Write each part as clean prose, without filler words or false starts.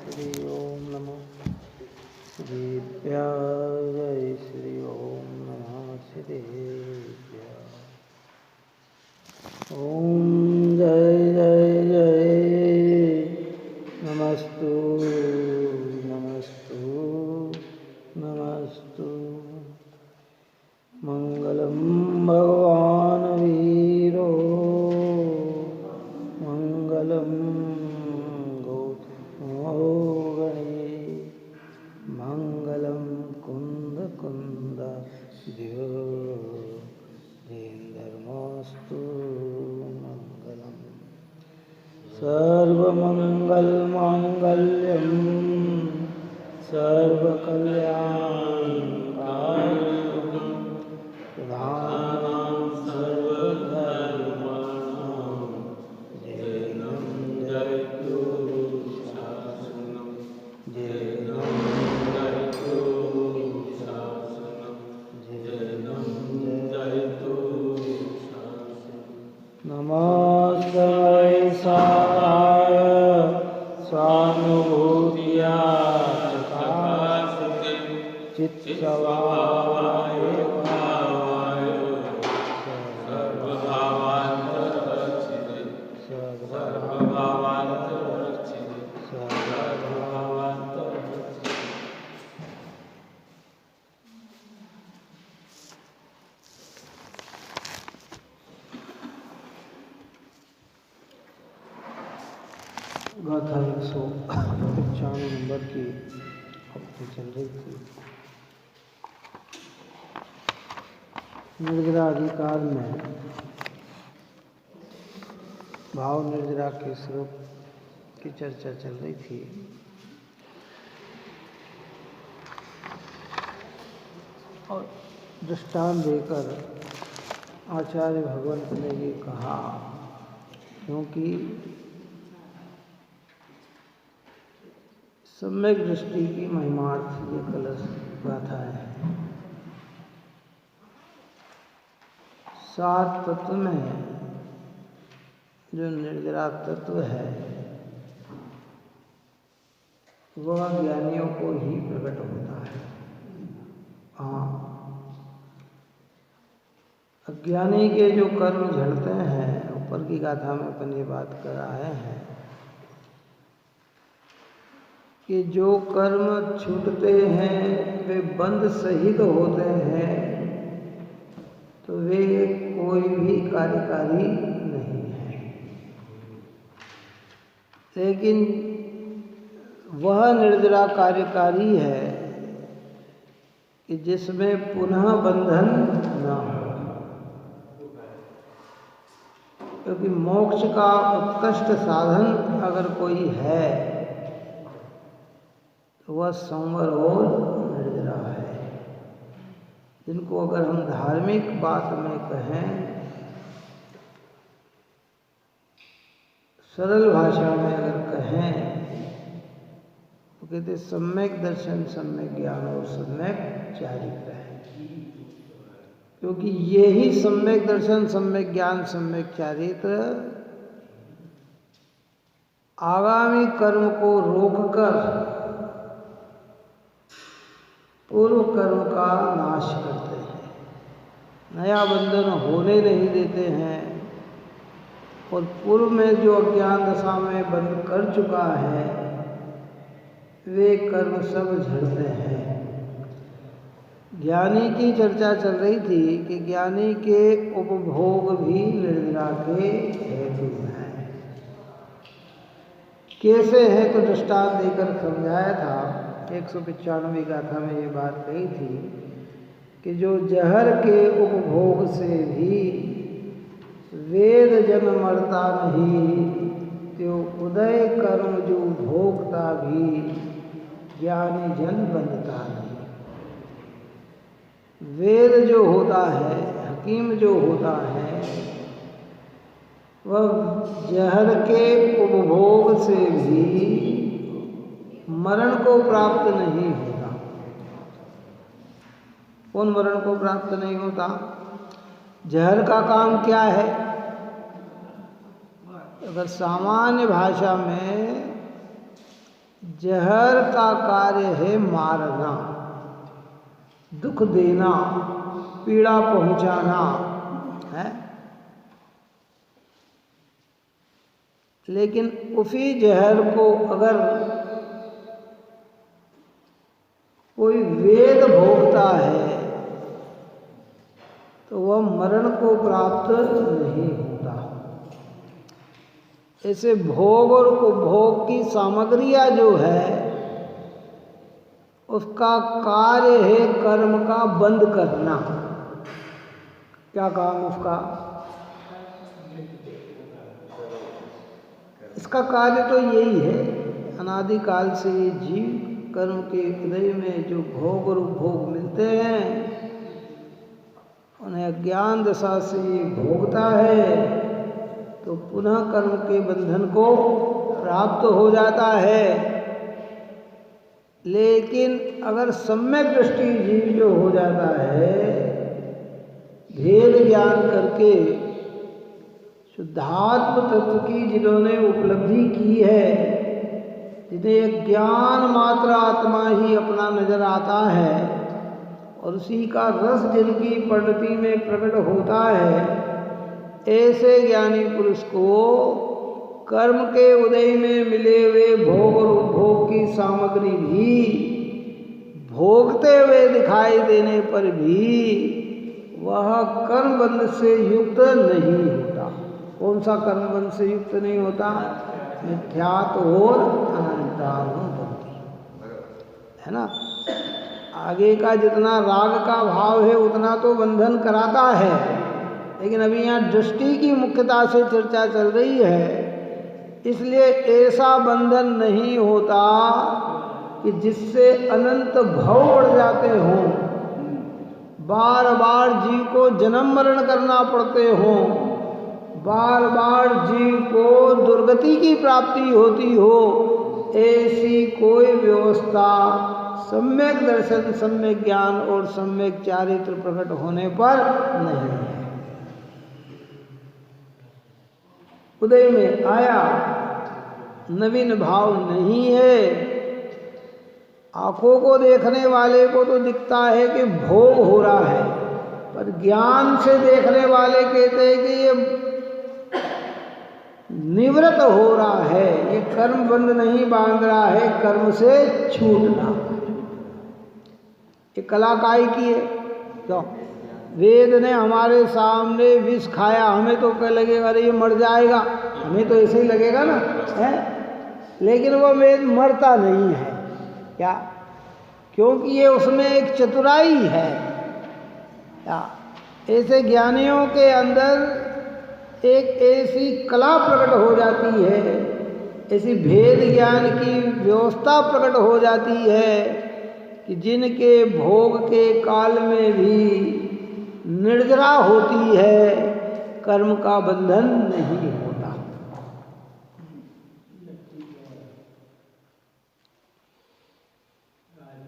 श्री ओम नमो श्रीभ्याय जय श्री ओम नमः श्रीभ्याय ओम जय जय जय नमस्तु नमस्तु नमस्तु मंगलम भगवान वीरो मंगलम गौतमो गणे मंगलम कुंद कुंद देवधर्मस्तु मंगलम सर्वमंगल मांगल्यम सर्वकल्याणकारिणं प्रधानं सर्वधर्माणां जयं जयतु शासनं जयं जयतु शासनं जयं जयतु शासनं नमस्ते साराय स्वानुभूतिया चकाशते चित्सवाय सर्वभावान्तरवर्जिते सर्वभावान्तरवर्जिते गाथा 195 नंबर की अपनी चल रही थी। निर्जरा अधिकार में भाव निर्जरा के स्वरूप की चर्चा चल रही थी। और दृष्टांत देकर आचार्य भगवंत ने ये कहा, क्योंकि सम्यक दृष्टि की महिमार्थ ये कलश गाथा है। 7 तत्व में जो निर्जरा तत्व है वह ज्ञानियों को ही प्रकट होता है। हाँ, अज्ञानी के जो कर्म झड़ते हैं, ऊपर की गाथा में अपन ये बात कर आए हैं कि जो कर्म छूटते हैं वे बंध सहित होते हैं, तो वे कोई भी कार्यकारी नहीं है। लेकिन वह निर्जरा कार्यकारी है कि जिसमें पुनः बंधन न हो, क्योंकि मोक्ष का उत्कृष्ट साधन अगर कोई है वह संवर और निर्जरा है। जिनको अगर हम धार्मिक बात में कहें, सरल भाषा में अगर कहें, तो कहते सम्यक दर्शन, सम्यक ज्ञान और सम्यक चारित्र है। क्योंकि यही सम्यक दर्शन, सम्यक ज्ञान, सम्यक चारित्र आगामी कर्म को रोककर पूर्व कर्म का नाश करते हैं, नया बंधन होने नहीं देते हैं, और पूर्व में जो अज्ञान दशा में बंध कर चुका है वे कर्म सब झड़ते हैं। ज्ञानी की चर्चा चल रही थी कि ज्ञानी के उपभोग भी निर्जरा के हेतु हैं। कैसे है तो दृष्टांत देकर समझाया था। 195 गाथा में ये बात कही थी कि जो जहर के उपभोग से भी वेद जन मरता नहीं, त्यो उदय कर्म जो भोगता भी ज्ञानी जन बंधता नहीं। वेद जो होता है, हकीम जो होता है, वह जहर के उपभोग से भी मरण को प्राप्त नहीं होता। कौन मरण को प्राप्त नहीं होता? जहर का काम क्या है? अगर सामान्य भाषा में जहर का कार्य है मारना, दुख देना, पीड़ा पहुंचाना है। लेकिन उसी जहर को अगर कोई वेद भोगता है तो वह मरण को प्राप्त नहीं होता। ऐसे भोग और उपभोग की सामग्रियां जो है उसका कार्य है कर्म का बंद करना। क्या काम उसका? इसका कार्य तो यही है, अनादिकाल से ये जीव कर्म के उदय में जो भोग और उपभोग मिलते हैं उन्हें अज्ञान दशा से भोगता है तो पुनः कर्म के बंधन को प्राप्त हो जाता है। लेकिन अगर सम्यक दृष्टि जीव जो हो जाता है, भेद ज्ञान करके शुद्धात्म तत्व की जिन्होंने उपलब्धि की है, जिन्हें एक ज्ञान मात्र आत्मा ही अपना नजर आता है और उसी का रस जिनकी परिणति में प्रकट होता है, ऐसे ज्ञानी पुरुष को कर्म के उदय में मिले हुए भोग और उपभोग की सामग्री भी भोगते हुए दिखाई देने पर भी वह कर्मबंध से युक्त नहीं होता। कौन सा कर्मबंध से युक्त नहीं होता? मिथ्यात और अनंतानुबंधी, है ना। आगे का जितना राग का भाव है उतना तो बंधन कराता है, लेकिन अभी यहाँ दृष्टि की मुख्यता से चर्चा चल रही है, इसलिए ऐसा बंधन नहीं होता कि जिससे अनंत भव बढ़ जाते हों, बार बार जीव को जन्म मरण करना पड़ते हों, बार बार जीव को दुर्गति की प्राप्ति होती हो, ऐसी कोई व्यवस्था सम्यक दर्शन, सम्यक ज्ञान और सम्यक चारित्र प्रकट होने पर नहीं है। उदय में आया, नवीन भाव नहीं है। आंखों को देखने वाले को तो दिखता है कि भोग हो रहा है, पर ज्ञान से देखने वाले कहते हैं कि ये निवृत्त हो रहा है, ये कर्म बंध नहीं बांध रहा है, कर्म से छूटना। ये कला काय की है? क्यों? वेद ने हमारे सामने विष खाया, हमें तो क्या लगेगा, अरे ये मर जाएगा, हमें तो ऐसे ही लगेगा ना, है? लेकिन वो वेद मरता नहीं है। क्या? क्योंकि ये उसमें एक चतुराई है। क्या? ऐसे ज्ञानियों के अंदर एक ऐसी कला प्रकट हो जाती है, ऐसी भेद ज्ञान की व्यवस्था प्रकट हो जाती है कि जिनके भोग के काल में भी निर्जरा होती है, कर्म का बंधन नहीं होता।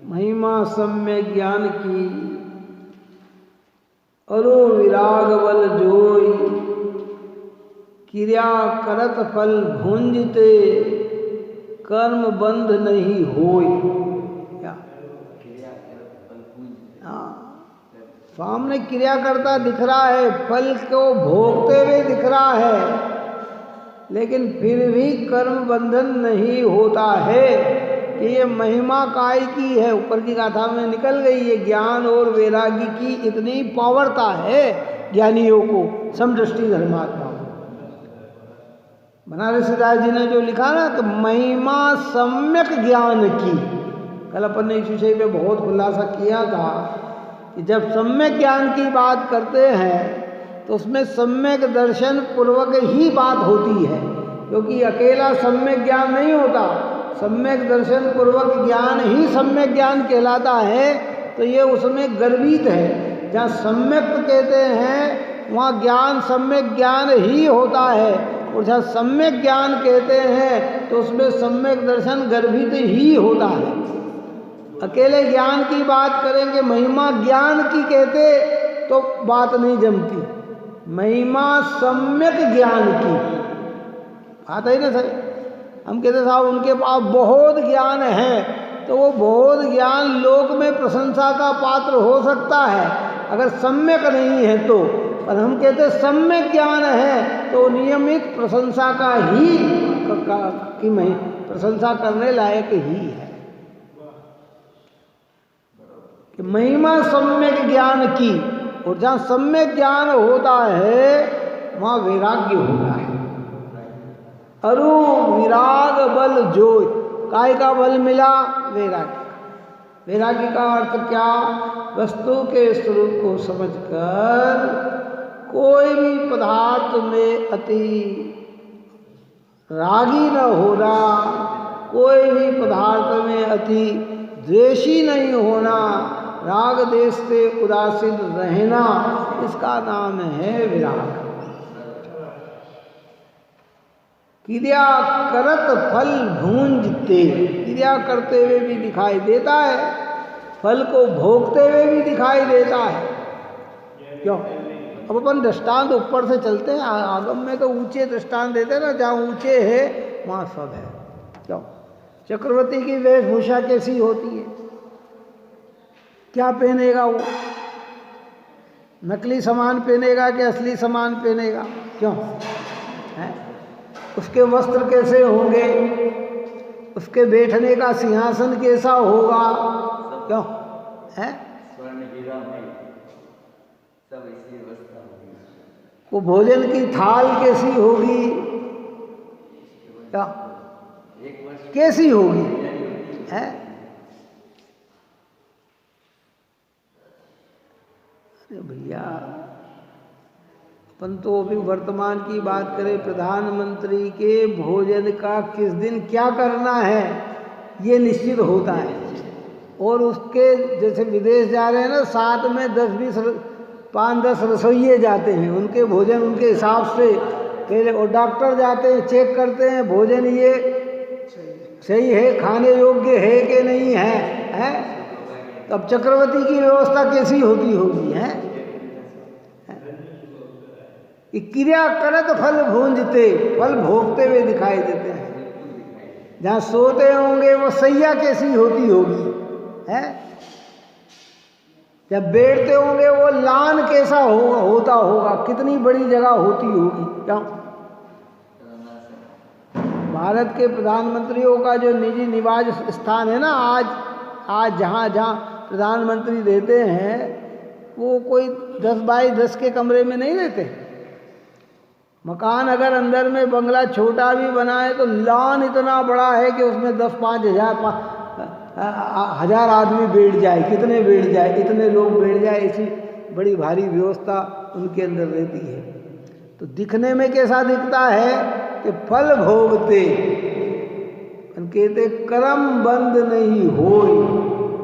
महिमा सम्यक ज्ञान की अरो विराग बल जोई, क्रिया करत फल भुंजते, कर्म बंध नहीं होई। क्या? सामने क्रिया करता दिख रहा है, फल को भोगते हुए दिख रहा है, लेकिन फिर भी कर्म बंधन नहीं होता है। ये महिमा काय की है, ऊपर की गाथा में निकल गई। ये ज्ञान और वैराग्य की इतनी पावरता है ज्ञानियों को, समदृष्टि धर्मात्मा। बनारसीदास जी ने जो लिखा ना कि महिमा सम्यक ज्ञान की, कल अपन ने इस विषय पे बहुत खुलासा किया था कि जब सम्यक ज्ञान की बात करते हैं तो उसमें सम्यक दर्शन पूर्वक ही बात होती है, क्योंकि अकेला सम्यक ज्ञान नहीं होता। सम्यक दर्शन पूर्वक ज्ञान ही सम्यक ज्ञान कहलाता है। तो ये उसमें गर्भित है। जहाँ सम्यक कहते हैं वहाँ ज्ञान सम्यक ज्ञान ही होता है, और जहाँ सम्यक ज्ञान कहते हैं तो उसमें सम्यक दर्शन गर्भित ही होता है। अकेले ज्ञान की बात करेंगे, महिमा ज्ञान की कहते तो बात नहीं जमती। महिमा सम्यक ज्ञान की। आता ही ना सर, हम कहते साहब उनके पास बहुत ज्ञान है, तो वो बहुत ज्ञान लोक में प्रशंसा का पात्र हो सकता है अगर सम्यक नहीं है तो। पर हम कहते सम्यक ज्ञान है तो नियमित प्रशंसा का ही प्रशंसा करने लायक ही है कि महिमा सम्यक ज्ञान की। और जहाँ सम्यक ज्ञान होता है वहाँ वैराग्य होता है। अरु विराग बल जोय, काय का बल मिला? वैराग्य। वैराग्य का अर्थ क्या? वस्तु के स्वरूप को समझकर कोई भी पदार्थ में अति रागी न होना, कोई भी पदार्थ में अति द्वेषी नहीं होना, राग देश से उदासीन रहना, इसका नाम है विराग। क्रिया करत फल भूंजते, क्रिया करते हुए भी दिखाई देता है, फल को भोगते हुए भी दिखाई देता है। क्यों? अब अपन दृष्टांत ऊपर से चलते हैं, आगम में तो ऊंचे दृष्टांत देते हैं ना, जहाँ ऊंचे है वहाँ सब है। क्यों? चक्रवर्ती की वेशभूषा कैसी होती है? क्या पहनेगा वो? नकली सामान पहनेगा कि असली सामान पहनेगा? क्यों है? उसके वस्त्र कैसे होंगे? उसके बैठने का सिंहासन कैसा होगा? क्यों है? स्वर्ण हीरा में सब ऐसी व्यवस्था होगी। वो भोजन की थाल कैसी होगी? क्या कैसी होगी? है? अरे भैया, अपन तो अभी वर्तमान की बात करें, प्रधानमंत्री के भोजन का किस दिन क्या करना है ये निश्चित होता है। और उसके जैसे विदेश जा रहे हैं ना, साथ में 10-20 5-10 रसोइये जाते हैं, उनके भोजन उनके हिसाब से पहले, और डॉक्टर जाते हैं चेक करते हैं भोजन ये सही है, खाने योग्य है कि नहीं है, है? तब चक्रवर्ती की व्यवस्था कैसी होती होगी? है कि क्रिया करत फल भूंजते, फल भोगते हुए दिखाई देते हैं। जहाँ सोते होंगे वो सैया कैसी होती होगी? है? जब बैठते होंगे वो लान कैसा होता होगा, कितनी बड़ी जगह होती होगी? क्या भारत के प्रधानमंत्रियों का जो निजी निवास स्थान है ना, आज जहाँ जहाँ प्रधानमंत्री रहते हैं वो कोई 10x10 के कमरे में नहीं रहते। मकान अगर अंदर में बंगला छोटा भी बना है तो लॉन इतना बड़ा है कि उसमें 10-5 हजार आदमी बैठ जाए, कितने बैठ जाए, इतने लोग बैठ जाए, ऐसी बड़ी भारी व्यवस्था उनके अंदर रहती है। तो दिखने में कैसा दिखता है कि फल भोगते, कहते कर्म बंद नहीं होय।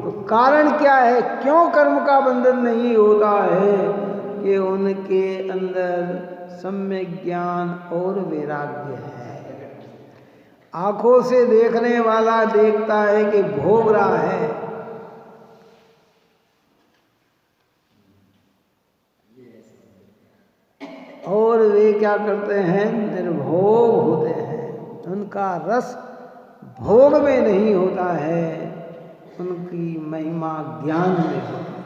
तो कारण क्या है? क्यों कर्म का बंधन नहीं होता है? कि उनके अंदर सम्यक ज्ञान और वैराग्य है। आंखों से देखने वाला देखता है कि भोग रहा है, और वे क्या करते हैं? निर्भोग होते हैं। उनका रस भोग में नहीं होता है, उनकी महिमा ज्ञान में होती है।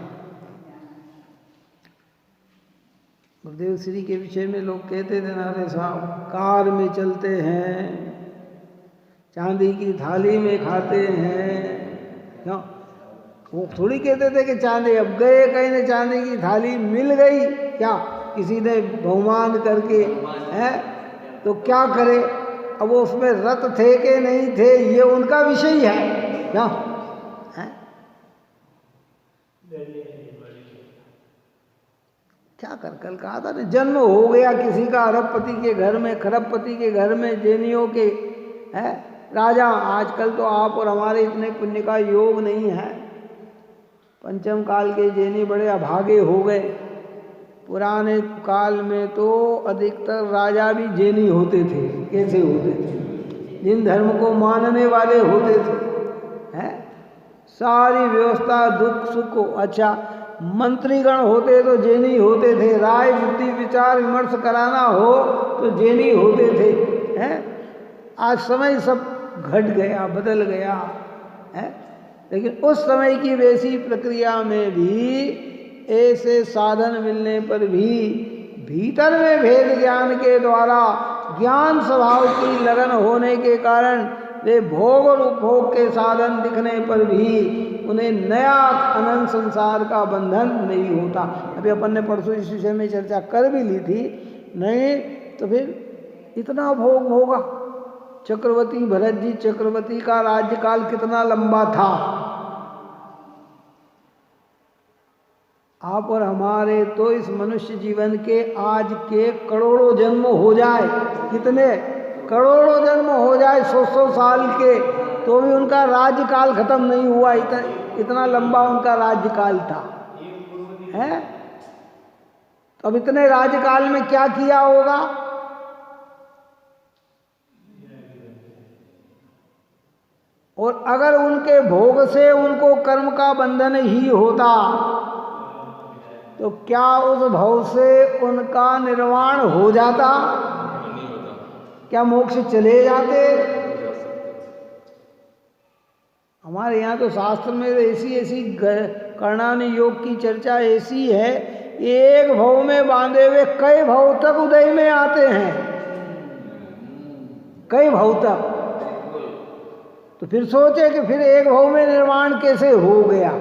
गुरुदेव श्री के विषय में लोग कहते थे ना, अरे साहब कार में चलते हैं, चांदी की थाली में खाते हैं। क्यों? वो थोड़ी कहते थे कि चांदी, अब गए कहीं ने चांदी की थाली मिल गई, क्या किसी ने बहुमान करके, है तो क्या करे? अब वो उसमें रत थे कि नहीं थे ये उनका विषय है। क्या है? क्या कर, कल कहा था ना, जन्म हो गया किसी का अरबपति के घर में, खरबपति के घर में, जैनियों के है राजा। आजकल तो आप और हमारे इतने पुण्य का योग नहीं है। पंचम काल के जैनी बड़े अभागे हो गए। पुराने काल में तो अधिकतर राजा भी जैनी होते थे। कैसे होते थे? जिन धर्म को मानने वाले होते थे, हैं? सारी व्यवस्था दुख सुख को, अच्छा मंत्रीगण होते तो जैनी होते थे, राय बुद्धि विचार विमर्श कराना हो तो जेनी होते थे, हैं? आज समय सब घट गया, बदल गया है। लेकिन उस समय की वैसी प्रक्रिया में भी ऐसे साधन मिलने पर भी भीतर में भेद ज्ञान के द्वारा ज्ञान स्वभाव की लगन होने के कारण वे भोग और उपभोग के साधन दिखने पर भी उन्हें नया अनंत संसार का बंधन नहीं होता। अभी अपन ने परसों इस विषय में चर्चा कर भी ली थी। नहीं तो फिर इतना भोग होगा। चक्रवर्ती भरत जी चक्रवर्ती का राज्यकाल कितना लंबा था। आप और हमारे तो इस मनुष्य जीवन के आज के करोड़ों जन्म हो जाए, कितने करोड़ों जन्म हो जाए 100 साल के, तो भी उनका राज्यकाल खत्म नहीं हुआ। इतना लंबा उनका राज्यकाल था, है? अब इतने राज्यकाल में क्या किया होगा? और अगर उनके भोग से उनको कर्म का बंधन ही होता तो क्या उस भव से उनका निर्वाण हो जाता? क्या मोक्ष चले जाते? हमारे यहाँ तो शास्त्र में ऐसी ऐसी कर्णानि योग की चर्चा ऐसी है, एक भव में बांधे हुए कई भव तक उदय में आते हैं, कई भव तक। तो फिर सोचे कि फिर एक भव में निर्वाण कैसे हो गया?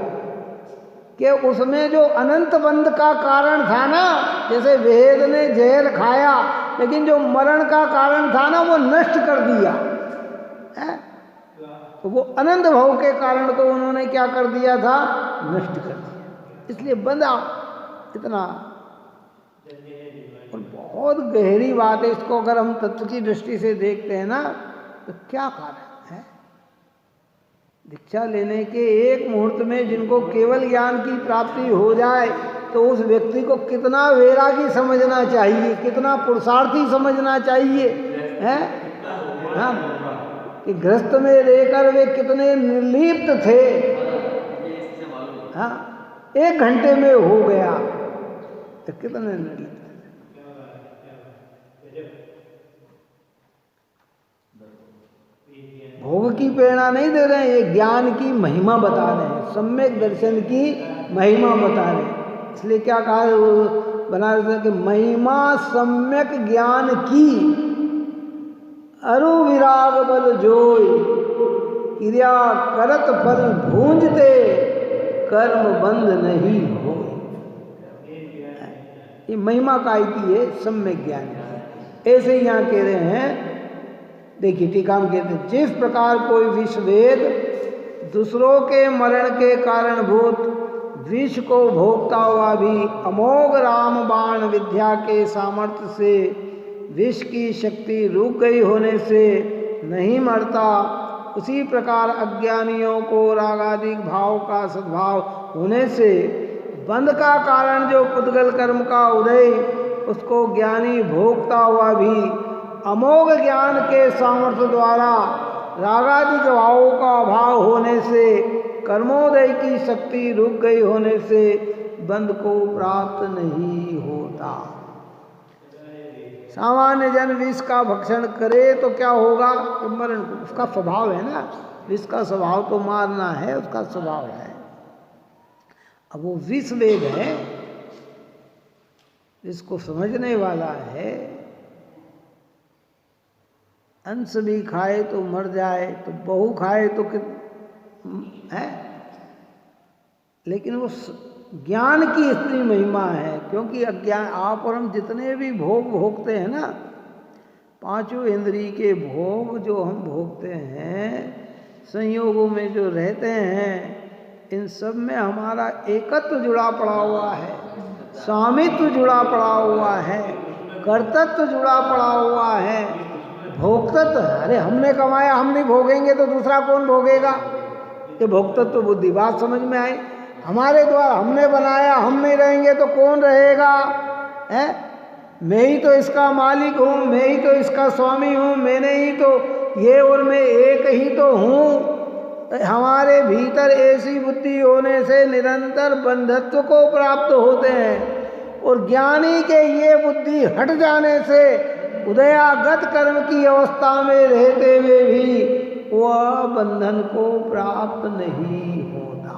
कि उसमें जो अनंत बंध का कारण था ना, जैसे वेद ने जहर खाया लेकिन जो मरण का कारण था ना वो नष्ट कर दिया है? तो वो अनंत भव के कारण को उन्होंने क्या कर दिया था? नष्ट कर दिया। इसलिए बंधा इतना। और बहुत गहरी बात है। इसको अगर हम तत्व की दृष्टि से देखते हैं ना तो क्या कारण है? दीक्षा लेने के एक मुहूर्त में जिनको केवल ज्ञान की प्राप्ति हो जाए तो उस व्यक्ति को कितना वैरागी समझना चाहिए, कितना पुरुषार्थी समझना चाहिए, है? हाँ, कि गृहस्थ में रहकर वे कितने निर्लिप्त थे। हाँ, 1 घंटे में हो गया तो कितने निर्लिप्त। भोग की प्रेरणा नहीं दे रहे हैं, ये ज्ञान की महिमा बता रहे हैं, सम्यक दर्शन की महिमा बता रहे हैं। इसलिए क्या कहा बनारस कि महिमा सम्यक ज्ञान की अरु विराग बल जोय, क्रिया करत फल भूंजते कर्म बंध नहीं हो। ये महिमा काय की है? सम्यक ज्ञान की। ऐसे ही यहाँ कह रहे हैं, देखिए टीका में कहते हैं, जिस प्रकार कोई विषवेद दूसरों के मरण के कारणभूत विष को भोगता हुआ भी अमोघ राम बाण विद्या के सामर्थ्य से विष की शक्ति रुक गई होने से नहीं मरता, उसी प्रकार अज्ञानियों को रागादिक भाव का सद्भाव होने से बंध का कारण जो पुद्गल कर्म का उदय उसको ज्ञानी भोगता हुआ भी अमोघ ज्ञान के सामर्थ्य द्वारा रागादिक भावों का अभाव होने से कर्मोदय की शक्ति रुक गई होने से बंध को प्राप्त नहीं होता। सामान्य जन विष का भक्षण करे तो क्या होगा? तो मरण को, उसका स्वभाव है ना, विष का स्वभाव तो मारना है, उसका स्वभाव है। अब वो विष वेद है, इसको समझने वाला है। अंश भी खाए तो मर जाए, तो बहु खाए तो है, लेकिन वो ज्ञान की इतनी महिमा है। क्योंकि अज्ञान, आप और हम जितने भी भोग भोगते हैं ना, 5 इंद्रिय के भोग जो हम भोगते हैं, संयोगों में जो रहते हैं, इन सब में हमारा एकत्व जुड़ा पड़ा हुआ है, स्वामित्व जुड़ा पड़ा हुआ है, कर्तृत्व जुड़ा पड़ा हुआ है, भोक्तत्व। अरे हमने कमाया, हम नहीं भोगेंगे तो दूसरा कौन भोगेगा? ये भोक्तत्व बुद्धि, बात समझ में आई? हमारे द्वारा हमने बनाया, हम नहीं रहेंगे तो कौन रहेगा? है, मैं ही तो इसका मालिक हूँ, मैं ही तो इसका स्वामी हूँ, मैंने ही तो, ये और मैं एक ही तो हूँ। हमारे भीतर ऐसी बुद्धि होने से निरंतर बंधत्व को प्राप्त होते हैं। और ज्ञानी के ये बुद्धि हट जाने से उदयागत कर्म की अवस्था में रहते हुए भी वह बंधन को प्राप्त नहीं होता।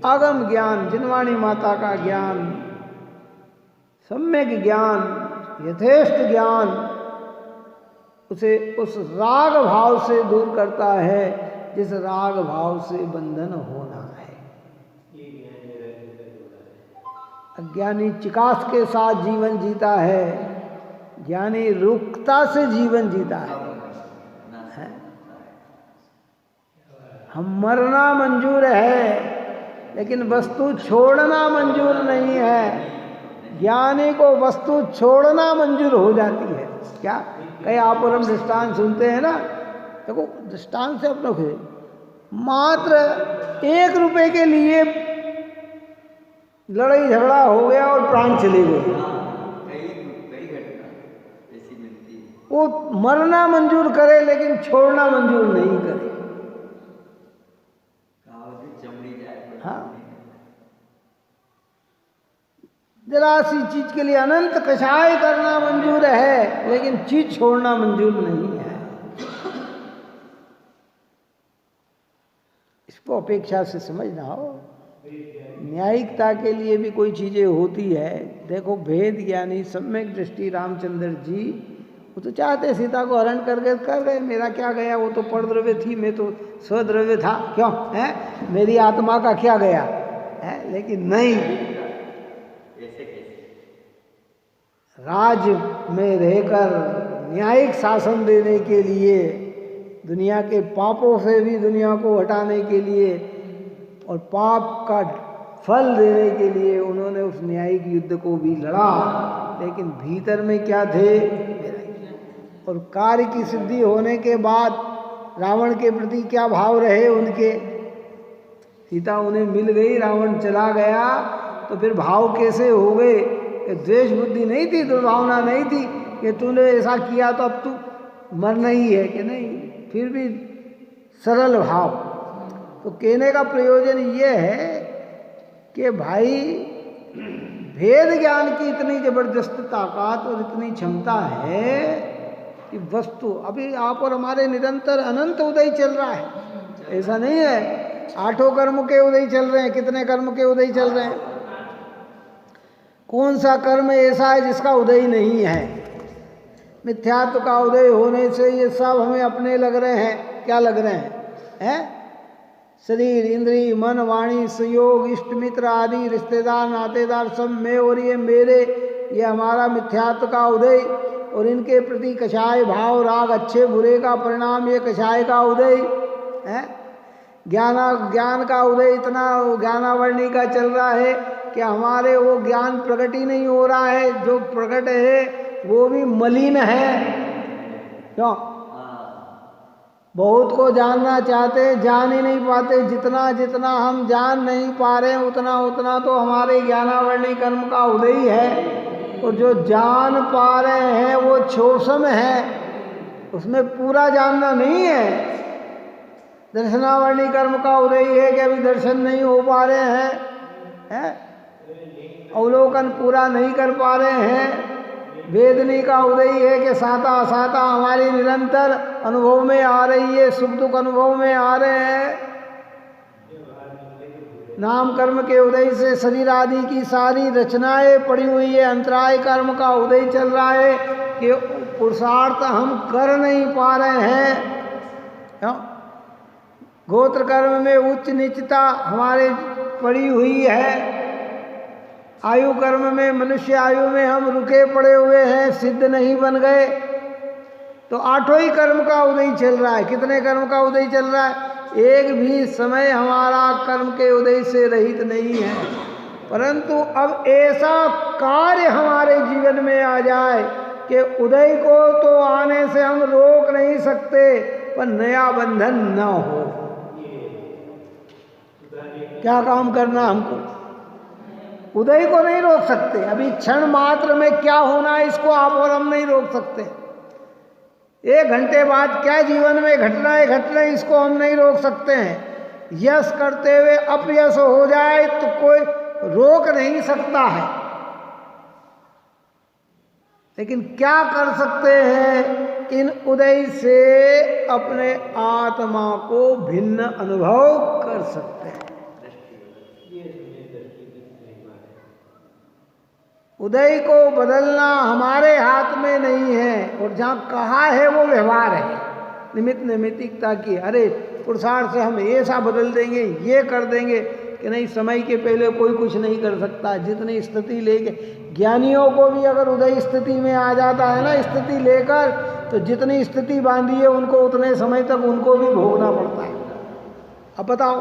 आगम ज्ञान, जिनवाणी माता का ज्ञान, सम्यक ज्ञान, यथेष्ट ज्ञान उसे उस राग भाव से दूर करता है जिस राग भाव से बंधन होना है। अज्ञानी चिकास के साथ जीवन जीता है, ज्ञानी रुकता से जीवन जीता है। हम मरना मंजूर है लेकिन वस्तु छोड़ना मंजूर नहीं है। ज्ञानी को वस्तु छोड़ना मंजूर हो जाती है। क्या कई आप और हम दृष्टांत सुनते हैं ना, देखो दृष्टांत से अपनों के मात्र 1 रुपए के लिए लड़ाई झगड़ा हो गया और प्राण चले गए, वो मरना मंजूर करे लेकिन छोड़ना मंजूर नहीं करे। हाँ, जरा सी चीज के लिए अनंत कषाय करना मंजूर है लेकिन चीज छोड़ना मंजूर नहीं है। इसको अपेक्षा से समझना हो। न्यायिकता के लिए भी कोई चीजें होती है। देखो भेद ज्ञानी सम्यक दृष्टि रामचंद्र जी, वो तो चाहते सीता को हरण कर गए, मेरा क्या गया, वो तो परद्रव्य थी, मैं तो स्वद्रव्य था, क्यों है, मेरी आत्मा का क्या गया है। लेकिन नहीं, राज में रहकर न्यायिक शासन देने के लिए, दुनिया के पापों से भी दुनिया को हटाने के लिए और पाप का फल देने के लिए उन्होंने उस न्यायिक युद्ध को भी लड़ा। लेकिन भीतर में क्या थे, और कार्य की सिद्धि होने के बाद रावण के प्रति क्या भाव रहे उनके। सीता उन्हें मिल गई, रावण चला गया, तो फिर भाव कैसे हो गए। द्वेष बुद्धि नहीं थी, दुर्भावना नहीं थी कि तूने ऐसा किया तो अब तू मरना ही है, कि नहीं, फिर भी सरल भाव। तो कहने का प्रयोजन ये है कि भाई भेद ज्ञान की इतनी जबरदस्त ताकत और इतनी क्षमता है कि वस्तु, अभी आप और हमारे निरंतर अनंत उदय चल रहा है, ऐसा नहीं है 8 कर्म के उदय चल रहे हैं। कितने कर्म के उदय चल रहे हैं? कौन सा कर्म ऐसा है जिसका उदय नहीं है? मिथ्यात्व का उदय होने से ये सब हमें अपने लग रहे हैं। क्या लग रहे हैं? शरीर, इंद्री, मन, वाणी, संयोग, इष्ट मित्र आदि रिश्तेदार नातेदार सब मैं और ये मेरे, ये हमारा मिथ्यात्व का उदय। और इनके प्रति कषाय भाव, राग, अच्छे बुरे का परिणाम ये कषाय का उदय है। ज्ञान का उदय इतना ज्ञानावरणी का चल रहा है कि हमारे वो ज्ञान प्रकट ही नहीं हो रहा है। जो प्रकट है वो भी मलिन है। क्यों? बहुत को जानना चाहते, जान ही नहीं पाते। जितना जितना हम जान नहीं पा रहे हैं उतना उतना तो हमारे ज्ञानावरणी कर्म का उदय है। और जो जान पा रहे हैं वो क्षोषम है, उसमें पूरा जानना नहीं है। दर्शनावरणी कर्म का उदय है कि अभी दर्शन नहीं हो पा रहे हैं, अवलोकन पूरा नहीं कर पा रहे हैं। वेदनी का उदय है कि साता असाता हमारी निरंतर अनुभव में आ रही है, सुख दुख अनुभव में आ रहे हैं। नाम कर्म के उदय से शरीर आदि की सारी रचनाएं पड़ी हुई है। अंतराय कर्म का उदय चल रहा है कि पुरुषार्थ हम कर नहीं पा रहे हैं। गोत्र कर्म में उच्च नीचता हमारे पड़ी हुई है। आयु कर्म में, मनुष्य आयु में हम रुके पड़े हुए हैं, सिद्ध नहीं बन गए। तो 8 ही कर्म का उदय चल रहा है। कितने कर्म का उदय चल रहा है? एक भी समय हमारा कर्म के उदय से रहित नहीं है। परंतु अब ऐसा कार्य हमारे जीवन में आ जाए कि उदय को तो आने से हम रोक नहीं सकते, पर नया बंधन न हो। क्या काम करना हमको? उदय को नहीं रोक सकते। अभी क्षण मात्र में क्या होना है इसको आप और हम नहीं रोक सकते। 1 घंटे बाद क्या जीवन में घटना है इसको हम नहीं रोक सकते हैं। यश करते हुए अपयश हो जाए तो कोई रोक नहीं सकता है, लेकिन क्या कर सकते हैं, इन उदय से अपने आत्मा को भिन्न अनुभव कर सकते हैं। उदय को बदलना हमारे हाथ में नहीं है, और जहाँ कहा है वो व्यवहार है, निमित्त नैमित्तिकता की। अरे पुरुषार्थ से हम ऐसा बदल देंगे, ये कर देंगे, कि नहीं, समय के पहले कोई कुछ नहीं कर सकता। जितनी स्थिति लेके ज्ञानियों को भी अगर उदय स्थिति में आ जाता है ना, स्थिति लेकर, तो जितनी स्थिति बांधी है उनको उतने समय तक उनको भी भोगना पड़ता है। अब बताओ,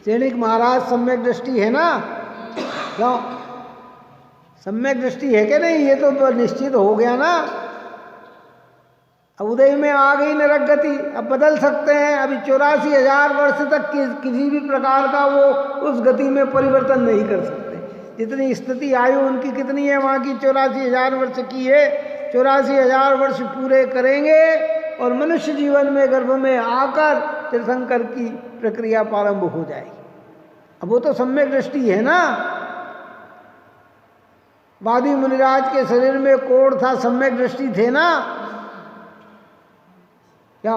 सैनिक महाराज सम्यक दृष्टि है ना, क्यों सम्यक दृष्टि है कि नहीं, ये तो निश्चित हो गया ना। अब उदय में आ गई नरक गति, अब बदल सकते हैं। अभी 84,000 वर्ष तक किसी भी प्रकार का वो उस गति में परिवर्तन नहीं कर सकते। जितनी स्थिति आयु उनकी कितनी है वहाँ की, 84,000 वर्ष की है। 84,000 वर्ष पूरे करेंगे और मनुष्य जीवन में गर्भ में आकर तीर्थंकर की प्रक्रिया प्रारंभ हो जाएगी। अब वो तो सम्यक दृष्टि है ना। वादी मुनिराज के शरीर में कोढ़ था, सम्यक दृष्टि थे ना, क्या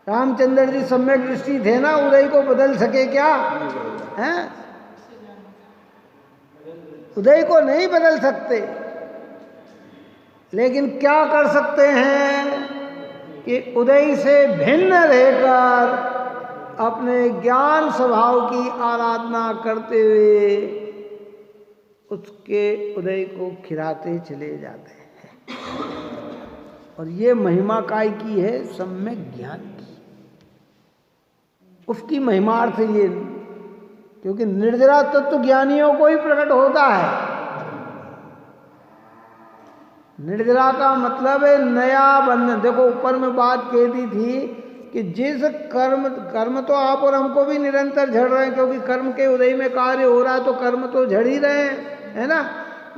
रामचंद्र जी सम्यक दृष्टि थे ना, उदय को बदल सके क्या? हैं? उदय को नहीं बदल सकते, लेकिन क्या कर सकते हैं कि उदय से भिन्न रहकर अपने ज्ञान स्वभाव की आराधना करते हुए उसके उदय को खिलाते चले जाते हैं। और ये महिमा काय की है? सम्यक ज्ञान की। उसकी महिमार्थ ये, क्योंकि निर्जरा तत्व ज्ञानियों को ही प्रकट होता है। निर्जरा का मतलब है नया बंधन। देखो ऊपर में बात कह दी थी कि जिस कर्म तो आप और हमको भी निरंतर झड़ रहे हैं, क्योंकि कर्म के उदय में कार्य हो रहा है, तो कर्म तो झड़ ही रहे हैं, है ना।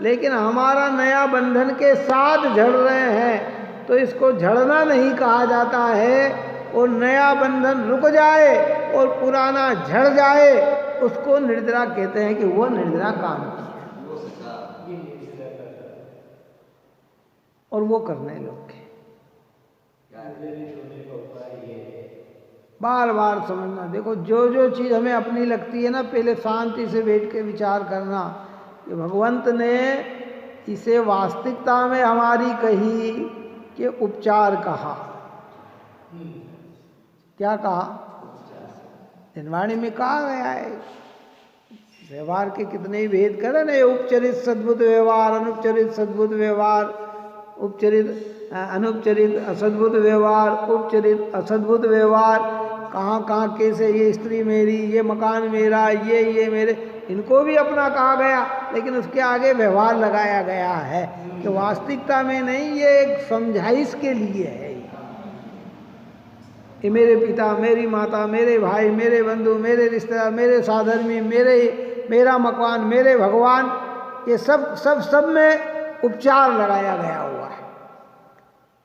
लेकिन हमारा नया बंधन के साथ झड़ रहे हैं, तो इसको झड़ना नहीं कहा जाता है। और नया बंधन रुक जाए और पुराना झड़ जाए, उसको निर्जरा कहते हैं कि वो निर्जरा काम की है, और वो करने लोग के बार बार समझना। देखो जो जो चीज़ हमें अपनी लगती है ना, पहले शांति से बैठ के विचार करना कि भगवंत ने इसे वास्तविकता में हमारी कही कि उपचार कहा। क्या कहा? जनवाणी में कहा गया है। व्यवहार के कितने ही भेद करें ना, उपचरित सद्भुत व्यवहार, अनुपचरित सद्भुत व्यवहार, उपचरित अनुपचरित असद्भुत व्यवहार, उपचरित असद्भुत व्यवहार, कहाँ कहाँ कैसे, ये स्त्री मेरी, ये मकान मेरा, ये मेरे, इनको भी अपना कहा गया, लेकिन उसके आगे व्यवहार लगाया गया है कि वास्तविकता में नहीं, ये एक समझाइश के लिए है। ये मेरे पिता, मेरी माता, मेरे भाई, मेरे बंधु, मेरे रिश्तेदार, मेरे साधर्मी, मेरा मकान, मेरे भगवान, ये सब में उपचार लगाया गया हुआ है।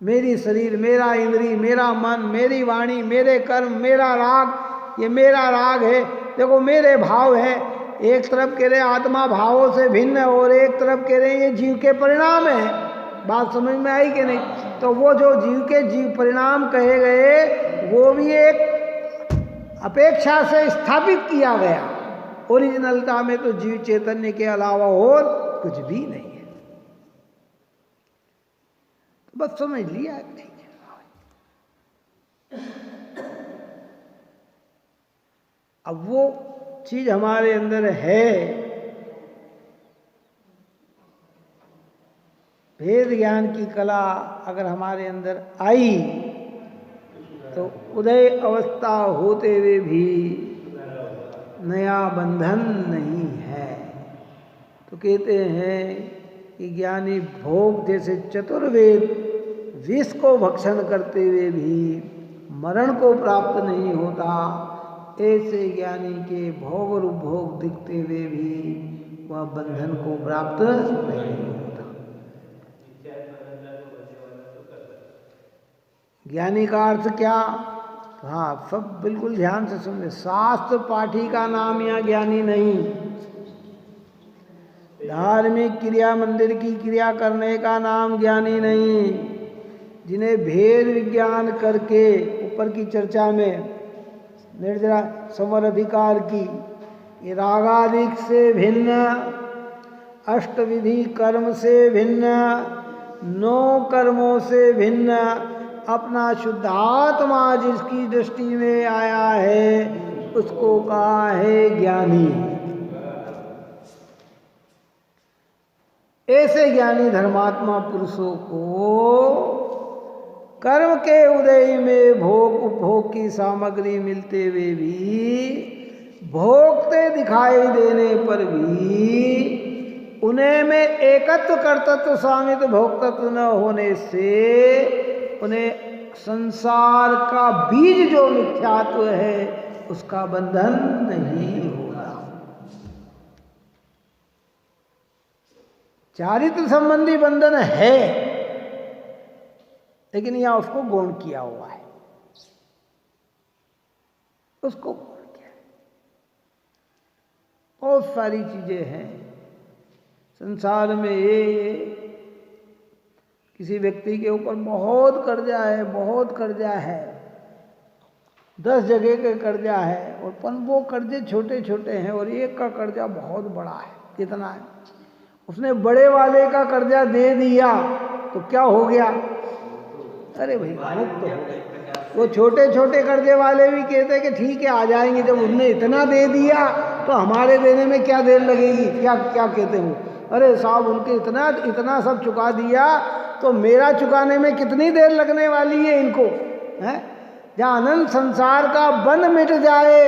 मेरी शरीर, मेरा इंद्री, मेरा मन, मेरी वाणी, मेरे कर्म, मेरा राग, ये मेरा राग है। देखो मेरे भाव है, एक तरफ कह रहे आत्मा भावों से भिन्न है, और एक तरफ कह रहे ये जीव के परिणाम है। बात समझ में आई कि नहीं? तो वो जो जीव परिणाम कहे गए, वो भी एक अपेक्षा से स्थापित किया गया। ओरिजिनलता में तो जीव चैतन्य के अलावा और कुछ भी नहीं है। तो बस समझ लिया नहीं। अब वो चीज हमारे अंदर है, भेद ज्ञान की कला अगर हमारे अंदर आई, तो उदय अवस्था होते हुए भी नया बंधन नहीं है। तो कहते हैं कि ज्ञानी भोग जैसे चतुर्वेद विष को भक्षण करते हुए भी मरण को प्राप्त नहीं होता, ऐसे ज्ञानी के भोग और उपभोग दिखते हुए भी वह बंधन को प्राप्त नहीं होता। ज्ञानी का अर्थ क्या? हाँ, सब बिल्कुल ध्यान से सुनिए। शास्त्र पाठी का नाम यहाँ ज्ञानी नहीं। धार्मिक क्रिया, मंदिर की क्रिया करने का नाम ज्ञानी नहीं। जिन्हें भेद विज्ञान करके, ऊपर की चर्चा में निर्जरा संवर अधिकार की, ये रागादिक से भिन्न, अष्टविधि कर्म से भिन्न, 9 कर्मों से भिन्न अपना शुद्धात्मा जिसकी दृष्टि में आया है उसको कहा है ज्ञानी। ऐसे ज्ञानी धर्मात्मा पुरुषों को कर्म के उदय में भोग उपभोग की सामग्री मिलते हुए भी, भोगते दिखाई देने पर भी उन्हें में एकत्व कर्तृत्व स्वामित्व भोक्तत्व न होने से उन्हें संसार का बीज जो मिथ्यात्व है उसका बंधन नहीं होगा। चारित्र संबंधी बंधन है, लेकिन यहां उसको गौण किया हुआ है, उसको गौण किया है। बहुत सारी चीजें हैं संसार में। ये किसी व्यक्ति के ऊपर बहुत कर्जा है, बहुत कर्जा है, 10 जगह के कर्जा है, और वो कर्जे छोटे छोटे हैं और एक का कर्जा बहुत बड़ा है। कितना है? उसने बड़े वाले का कर्जा दे दिया तो क्या हो गया? अरे भाई मुक्त हो गए। वो छोटे छोटे कर्जे वाले भी कहते हैं कि ठीक है आ जाएंगे, जब उसने इतना दे दिया तो हमारे देने में क्या देर लगेगी? क्या क्या कहते हो? अरे साहब उनके इतना सब चुका दिया तो मेरा चुकाने में कितनी देर लगने वाली है इनको, है? जहाँ अनंत संसार का बंध मिट जाए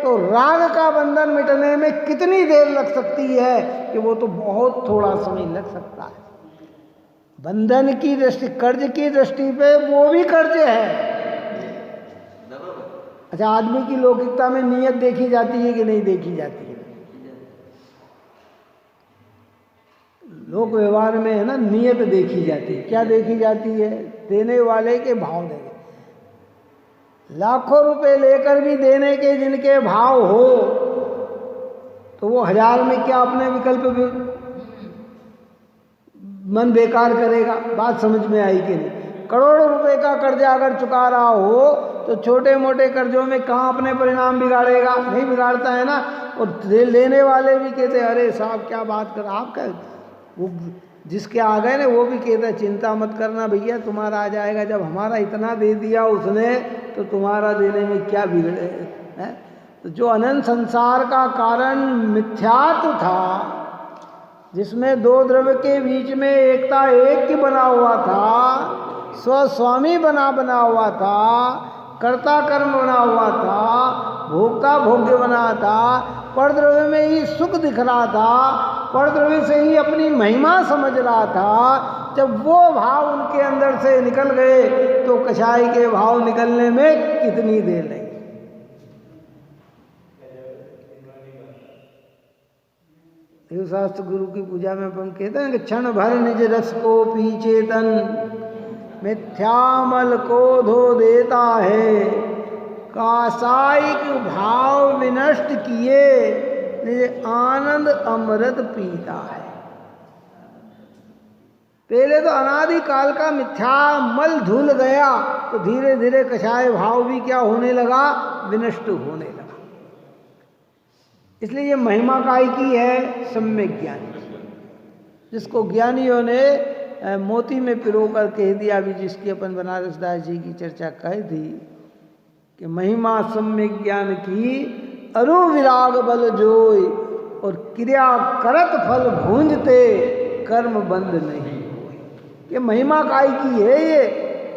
तो राग का बंधन मिटने में कितनी देर लग सकती है कि वो तो बहुत थोड़ा समय लग सकता है। बंधन की दृष्टि, कर्ज की दृष्टि पे वो भी कर्ज है। अच्छा, आदमी की लौकिकता में नियत देखी जाती है कि नहीं देखी जाती है? लोक व्यवहार में है ना, नियत देखी जाती है। क्या देखी जाती है? देने वाले के भाव देंगे। लाखों रुपए लेकर भी देने के जिनके भाव हो तो वो 1000 में क्या अपने विकल्प भी मन बेकार करेगा? बात समझ में आई कि नहीं? करोड़ों रुपए का कर्जा अगर चुका रहा हो तो छोटे मोटे कर्जों में कहाँ अपने परिणाम बिगाड़ेगा? नहीं बिगाड़ता है ना। और लेने वाले भी कहते अरे साहब क्या बात कर, आपका वो जिसके आ गए ना वो भी कहता चिंता मत करना भैया, तुम्हारा आ जाएगा। जब हमारा इतना दे दिया उसने तो तुम्हारा देने में क्या बिगड़े है? तो जो अनंत संसार का कारण मिथ्यात्व था, जिसमें 2 द्रव्य के बीच में एकता एक की बना हुआ था, स्वस्वामी बना हुआ था, कर्ता कर्म बना हुआ था, भोक्ता भोग्य बना था, पर द्रव्य में ही सुख दिख रहा था, पर द्रव्य से ही अपनी महिमा समझ रहा था। जब वो भाव उनके अंदर से निकल गए तो कषाय के भाव निकलने में कितनी देर लगी? शास्त्र गुरु की पूजा में अपन कहते हैं कि क्षण भर निज रस को पी चेतन, मिथ्यामल को धो देता है, कासायिक भाव विनष्ट किए निज आनंद अमृत पीता है। पहले तो अनादि काल का मिथ्या मल धुल गया तो धीरे धीरे कषाय भाव भी क्या होने लगा? विनष्ट होने लगा। इसलिए ये महिमा काय की है? सम्यक ज्ञानी, जिसको ज्ञानियों ने मोती में पिरोकर कह दिया। अभी जिसकी अपन बनारस दास जी की चर्चा कही थी कि महिमा सम्यक ज्ञान की अनुविराग बल जोय, और क्रिया करत फल भूंजते कर्म बंद नहीं। ये महिमा काय की है?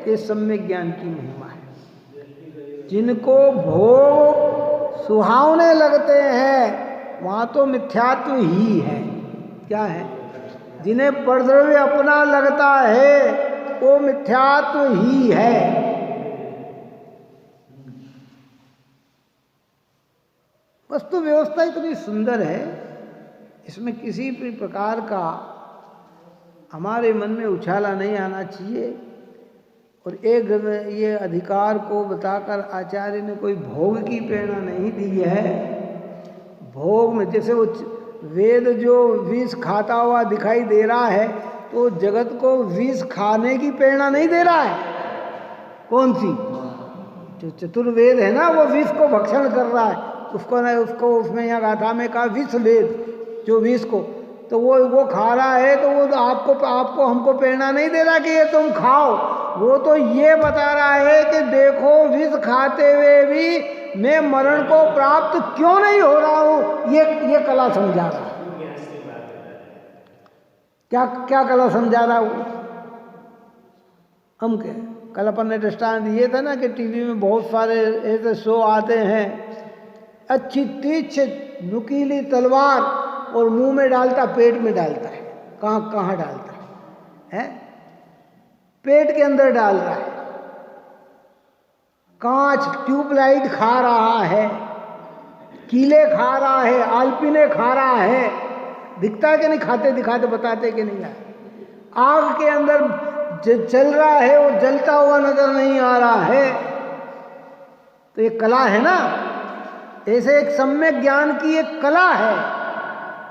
ये सम्यक ज्ञान की महिमा है। जिनको भोग सुहावने लगते हैं वहां तो मिथ्यात्व ही है। क्या है? जिन्हें परद्रव्य अपना लगता है वो मिथ्यात्व ही है। वस्तु व्यवस्था इतनी सुंदर है, इसमें किसी भी प्रकार का हमारे मन में उछाला नहीं आना चाहिए। और एक ये अधिकार को बताकर आचार्य ने कोई भोग की प्रेरणा नहीं दी है। भोग में जैसे वो वेद जो विष खाता हुआ दिखाई दे रहा है, तो जगत को विष खाने की प्रेरणा नहीं दे रहा है। कौन सी? जो चतुर्वेद है ना, वो विष को भक्षण कर रहा है। उसको उसमें यहाँ गाथा में कहा विष वेद, जो विष को, तो वो खा रहा है, तो वो तो आपको हमको प्रेरणा नहीं दे रहा कि ये तुम खाओ। वो तो ये बता रहा है कि देखो विष खाते हुए भी मैं मरण को प्राप्त क्यों नहीं हो रहा हूं। ये कला समझा रहा है। क्या कला समझा रहा हूं हम? क्या कल अपन ने दृष्टांत दिए था ना कि टीवी में बहुत सारे ऐसे शो आते हैं, अच्छी तीक्ष्ण नुकीली तलवार और मुंह में डालता, पेट में डालता है। कहाँ डालता है? पेट के अंदर डाल रहा है। कांच ट्यूबलाइट खा रहा है, कीले खा रहा है, आलपीने खा रहा है। दिखता है कि नहीं? खाते दिखाते बताते कि नहीं है? आग के अंदर चल रहा है और जलता हुआ नजर नहीं आ रहा है। तो ये कला है ना। ऐसे एक सम्यक ज्ञान की एक कला है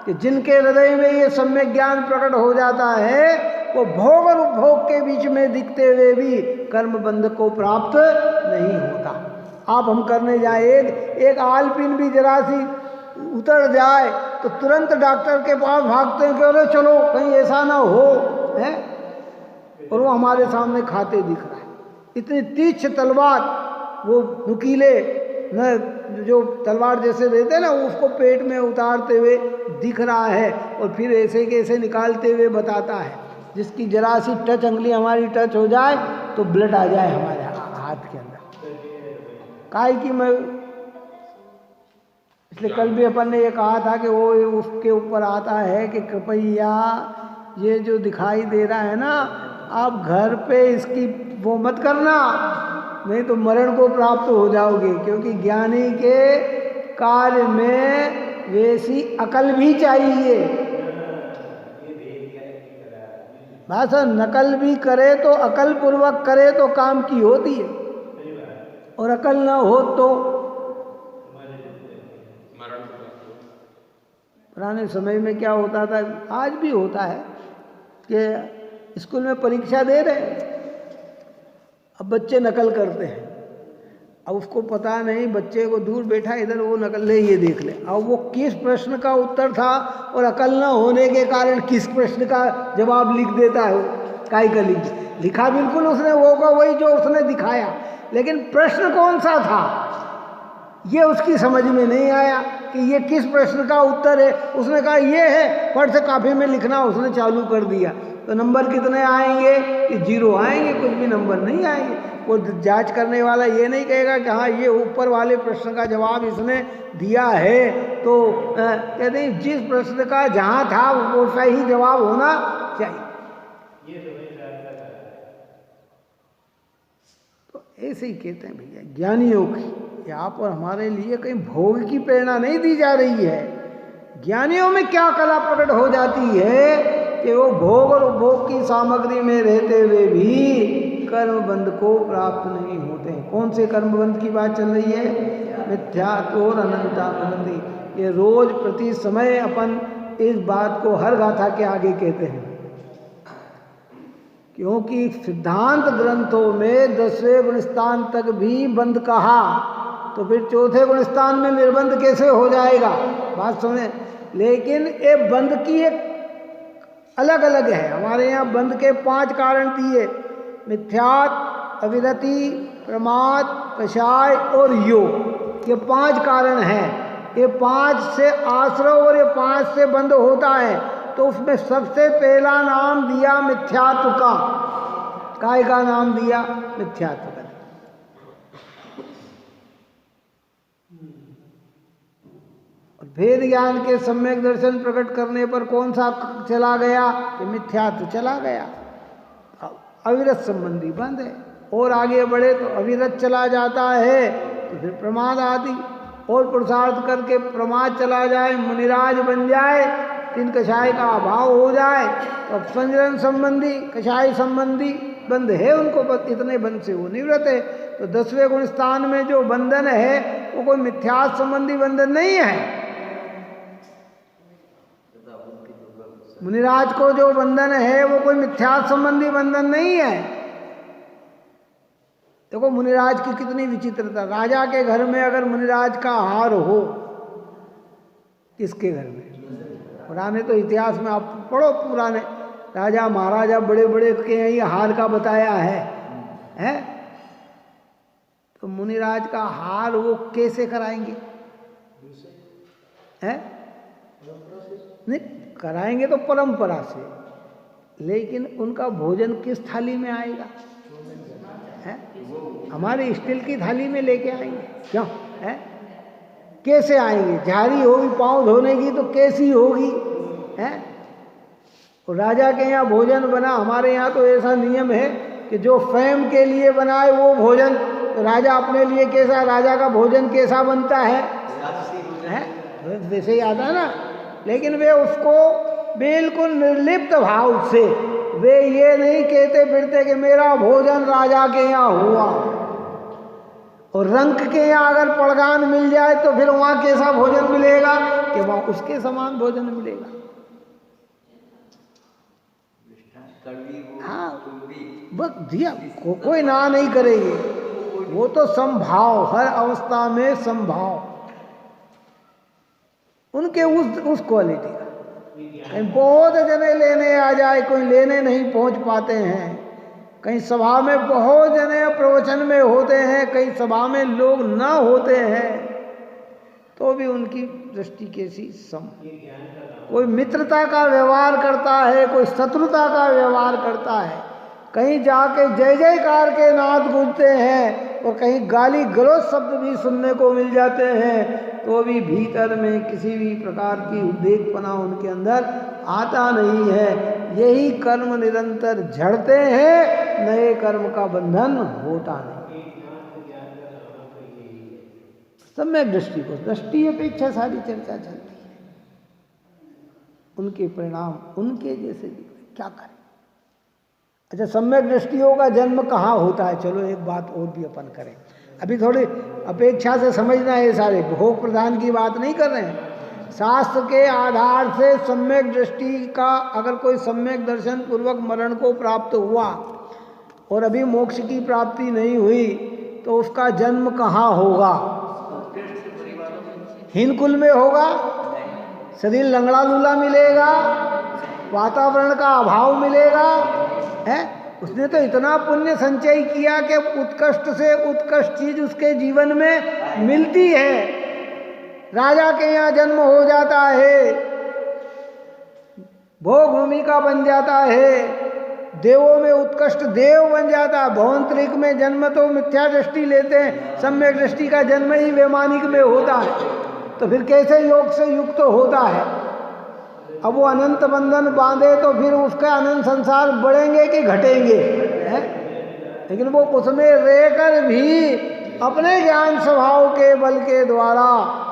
कि जिनके हृदय में ये सम्यक ज्ञान प्रकट हो जाता है, वो भोग और उपभोग के बीच में दिखते हुए भी कर्म बंध को प्राप्त नहीं होता। आप हम करने जाए, एक आलपीन भी जरा सी उतर जाए तो तुरंत डॉक्टर के पास भागते हैं कि अरे चलो कहीं ऐसा ना हो, है? और वो हमारे सामने खाते दिख रहा है। इतनी तीक्ष्ण तलवार, वो नुकीले न जो तलवार जैसे रहते हैं ना, उसको पेट में उतारते हुए दिख रहा है और फिर ऐसे के ऐसे निकालते हुए बताता है। जिसकी जरा सी टच, अंगली हमारी टच हो जाए तो ब्लड आ जाए हमारे हाथ के अंदर। काहे की मैं इसलिए कल भी अपन ने ये कहा था कि वो उसके ऊपर आता है कि कृपया ये जो दिखाई दे रहा है ना, आप घर पे इसकी वो मत करना, नहीं तो मरण को प्राप्त हो जाओगे। क्योंकि ज्ञानी के कार्य में वैसी अकल भी चाहिए। भाषा नकल भी करे तो अकल पूर्वक करे तो काम की होती है, और अकल ना हो तो पुराने समय में क्या होता था, आज भी होता है कि स्कूल में परीक्षा दे रहे हैं, अब बच्चे नकल करते हैं। अब उसको पता नहीं, बच्चे को दूर बैठा इधर वो नकल ले, ये देख ले अब वो किस प्रश्न का उत्तर था, और अकल न होने के कारण किस प्रश्न का जवाब लिख देता है। काई का लिखा बिल्कुल उसने वो का वही जो उसने दिखाया, लेकिन प्रश्न कौन सा था ये उसकी समझ में नहीं आया कि ये किस प्रश्न का उत्तर है। उसने कहा ये है, फट से काफी में लिखना उसने चालू कर दिया। तो नंबर कितने आएंगे? कि 0 आएंगे, कुछ भी नंबर नहीं आएंगे। वो जांच करने वाला ये नहीं कहेगा कि हाँ ये ऊपर वाले प्रश्न का जवाब इसने दिया है, तो कहते हैं जिस प्रश्न का जहाँ था वो सही जवाब होना चाहिए। तो ऐसे ही कहते हैं भैया, ज्ञानियों की यहाँ पर हमारे लिए कहीं भोग की प्रेरणा नहीं दी जा रही है। ज्ञानियों में क्या कला प्रकट हो जाती है कि वो भोग और उपभोग की सामग्री में रहते हुए भी कर्म बंध को प्राप्त नहीं होते हैं। कौन से कर्म बंध की बात चल रही है? मिथ्यात्व और अनंतानुबंधी। ये रोज प्रति समय अपन इस बात को हर गाथा के आगे कहते हैं, क्योंकि सिद्धांत ग्रंथों में 10वें गुणस्थान तक भी बंध कहा, तो फिर 4थे गुणस्थान में निर्बंध कैसे हो जाएगा? बात सुने। लेकिन ये बंध की एक अलग अलग है। हमारे यहाँ बंध के 5 कारण दिए, मिथ्यात, अविरति, प्रमाद, कषाय और योग। ये 5 कारण हैं। ये 5 से आश्रव और ये 5 से बंध होता है। तो उसमें सबसे पहला नाम दिया मिथ्यात्व का। काय का नाम दिया? मिथ्यात्व का। और भेद ज्ञान के सम्यक दर्शन प्रकट करने पर कौन सा चला गया? कि मिथ्यात्व चला गया। अविरत संबंधी बंद है। और आगे बढ़े तो अविरत चला जाता है, तो फिर प्रमाद आदि, और पुरुषार्थ करके प्रमाद चला जाए, मुनिराज बन जाए, 3 कषाय का अभाव हो जाए, तो अब संजरण संबंधी, कषाय संबंधी बंध है उनको, बस इतने बंध से वो निवृत्त है। तो 10वें गुण स्थान में जो बंधन है वो कोई मिथ्यात्व संबंधी बंधन नहीं है। मुनिराज को जो बंधन है वो कोई मिथ्यात्व संबंधी बंधन नहीं है। देखो मुनिराज की कितनी विचित्रता, राजा के घर में अगर मुनिराज का हार हो, किसके घर में? पुराने तो इतिहास में आप पढ़ो, पुराने राजा महाराजा बड़े बड़े के यही हार का बताया है? तो मुनिराज का हार वो कैसे कराएंगे? हैं? नहीं कराएंगे तो परंपरा से, लेकिन उनका भोजन किस थाली में आएगा? है? हमारी स्टील की थाली में लेके आएंगे क्यों? है? कैसे आएंगे? झाड़ी होगी पाँव धोने की तो कैसी होगी? है? और राजा के यहाँ भोजन बना, हमारे यहाँ तो ऐसा नियम है कि जो स्वयं के लिए बनाए वो भोजन, तो राजा अपने लिए कैसा, राजा का भोजन कैसा बनता है? वैसे ही आता है ना। लेकिन वे उसको बिल्कुल निर्लिप्त भाव से, वे ये नहीं कहते फिरते कि मेरा भोजन राजा के यहाँ हुआ। और रंक के यहाँ अगर पड़गान मिल जाए तो फिर वहाँ कैसा भोजन मिलेगा कि वहाँ उसके समान भोजन मिलेगा। हाँ बस दिया कोई ना नहीं करेगी, वो तो संभाव, हर अवस्था में संभाव उनके उस क्वालिटी का। कहीं बहुत जने लेने आ जाए, कोई लेने नहीं पहुंच पाते हैं। कहीं सभा में बहुत जने प्रवचन में होते हैं, कहीं सभा में लोग ना होते हैं, तो भी उनकी दृष्टि कैसी सम। कोई मित्रता का व्यवहार करता है, कोई शत्रुता का व्यवहार करता है। कहीं जाके जय जयकार के नाद गूंजते हैं और कहीं गाली गलौज शब्द भी सुनने को मिल जाते हैं, तो भी भीतर में किसी भी प्रकार की उद्वेगपना उनके अंदर आता नहीं है। यही कर्म निरंतर झड़ते हैं, नए कर्म का बंधन होता नहीं। सम्यक दृष्टि को, दृष्टि अपेक्षा सारी चर्चा चलती है। उनके परिणाम उनके जैसे क्या करें। अच्छा, सम्यक दृष्टियों का जन्म कहाँ होता है? चलो एक बात और भी अपन करें, अभी थोड़ी अपेक्षा से समझना है। सारे भोग प्रधान की बात नहीं कर रहे हैं। शास्त्र के आधार से सम्यक दृष्टि का अगर कोई सम्यक दर्शन पूर्वक मरण को प्राप्त हुआ और अभी मोक्ष की प्राप्ति नहीं हुई, तो उसका जन्म कहाँ होगा? हीन कुल में होगा, शरीर लंगड़ा लूला मिलेगा, वातावरण का अभाव मिलेगा। है? उसने तो इतना पुण्य संचय किया कि उत्कृष्ट से उत्कृष्ट चीज उसके जीवन में मिलती है। राजा के यहाँ जन्म हो जाता है, भोग भूमि का बन जाता है, देवों में उत्कृष्ट देव बन जाता है। भवंतरिक में जन्म तो मिथ्या दृष्टि लेते हैं, सम्यक दृष्टि का जन्म ही वैमानिक में होता है। तो फिर कैसे योग से युक्त तो होता है? अब वो अनंत बंधन बांधे तो फिर उसका अनंत संसार बढ़ेंगे कि घटेंगे? है? लेकिन वो उसमें रहकर भी अपने ज्ञान स्वभाव के बल के द्वारा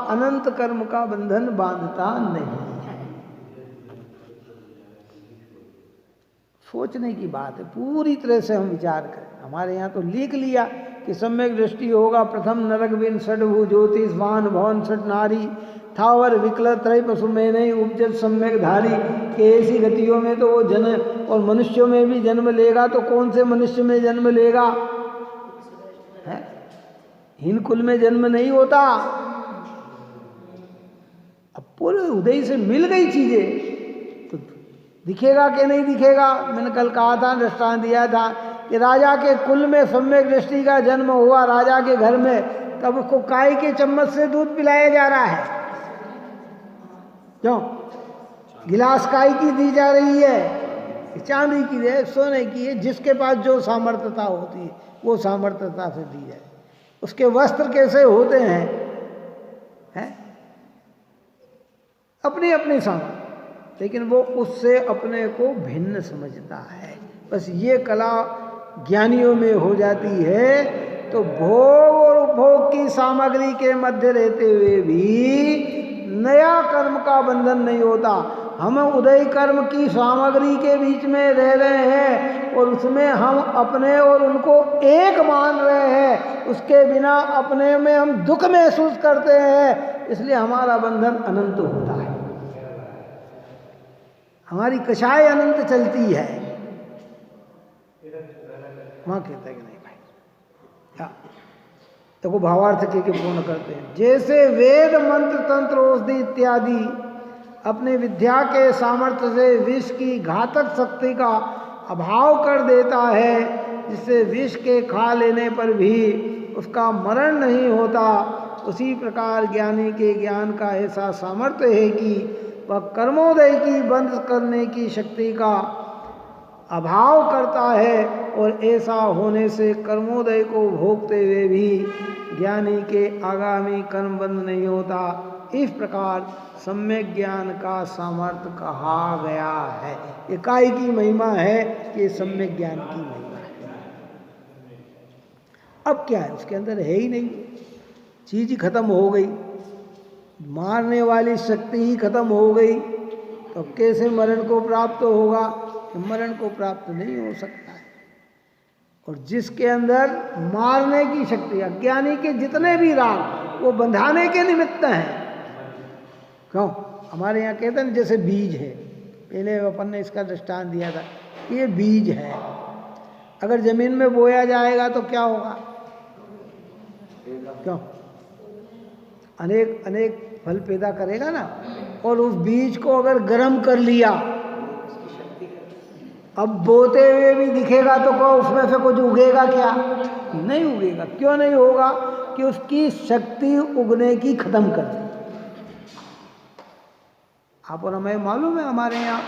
अनंत कर्म का बंधन बांधता नहीं है। सोचने की बात है, पूरी तरह से हम विचार करें। हमारे यहाँ तो लिख लिया कि सम्यक दृष्टि होगा प्रथम नरक बिन षडभु ज्योतिष वान भवन षट नारी थावर विकल त्रय पशु में नहीं उपजत सम्यक धारी। कि ऐसी गतियों में तो वो जन्म, और मनुष्यों में भी जन्म लेगा तो कौन से मनुष्य में जन्म लेगा? है? हीन कुल में जन्म नहीं होता। अब पूरे उदय से मिल गई चीजें तो दिखेगा कि नहीं दिखेगा? मैंने कल कहा था, दृष्टांत दिया था कि राजा के कुल में सम्यक दृष्टि का जन्म हुआ राजा के घर में, तब उसको काय के चम्मच से दूध पिलाया जा रहा है। क्यों? गिलास काय की दी जा रही है? चांदी की है, सोने की है। जिसके पास जो सामर्थ्यता होती है वो सामर्थ्यता से दी जाए। उसके वस्त्र कैसे होते हैं? हैं? अपनी अपनी सामर्थ्य, लेकिन वो उससे अपने को भिन्न समझता है। बस ये कला ज्ञानियों में हो जाती है तो भोग और उपभोग की सामग्री के मध्य रहते हुए भी नया कर्म का बंधन नहीं होता। हम उदय कर्म की सामग्री के बीच में रह रहे हैं और उसमें हम अपने और उनको एक मान रहे हैं, उसके बिना अपने में हम दुख महसूस करते हैं, इसलिए हमारा बंधन अनंत होता है, हमारी कषाय अनंत चलती है। वहां कहता है कि नहीं भाई, हाँ देखो भावार्थ के पूर्ण करते हैं। जैसे वेद मंत्र तंत्र औषधि इत्यादि अपने विद्या के सामर्थ्य से विष की घातक शक्ति का अभाव कर देता है, जिससे विष के खा लेने पर भी उसका मरण नहीं होता, उसी प्रकार ज्ञानी के ज्ञान का ऐसा सामर्थ्य है कि वह कर्मोदय की बंद करने की शक्ति का अभाव करता है, और ऐसा होने से कर्मोदय को भोगते हुए भी ज्ञानी के आगामी कर्म बंद नहीं होता। इस प्रकार सम्यक ज्ञान का सामर्थ्य कहा गया है। इकाई की महिमा है कि सम्यक ज्ञान की महिमा है। अब क्या है, उसके अंदर है ही नहीं, चीज ही खत्म हो गई, मारने वाली शक्ति ही खत्म हो गई, तो कैसे मरण को प्राप्त होगा? मरण को प्राप्त नहीं हो सकता है। और जिसके अंदर मारने की शक्ति, अज्ञानी के जितने भी राग वो बंधाने के निमित्त हैं। क्यों? हमारे यहाँ कहते हैं जैसे बीज है, पहले अपन ने इसका दृष्टांत दिया था, ये बीज है, अगर जमीन में बोया जाएगा तो क्या होगा? क्यों? अनेक अनेक फल पैदा करेगा ना। और उस बीज को अगर गर्म कर लिया, अब बोते हुए भी दिखेगा तो क्या उसमें से कुछ उगेगा? क्या नहीं उगेगा। क्यों नहीं होगा? कि उसकी शक्ति उगने की खत्म कर दी। आप और हमें मालूम है, हमारे यहाँ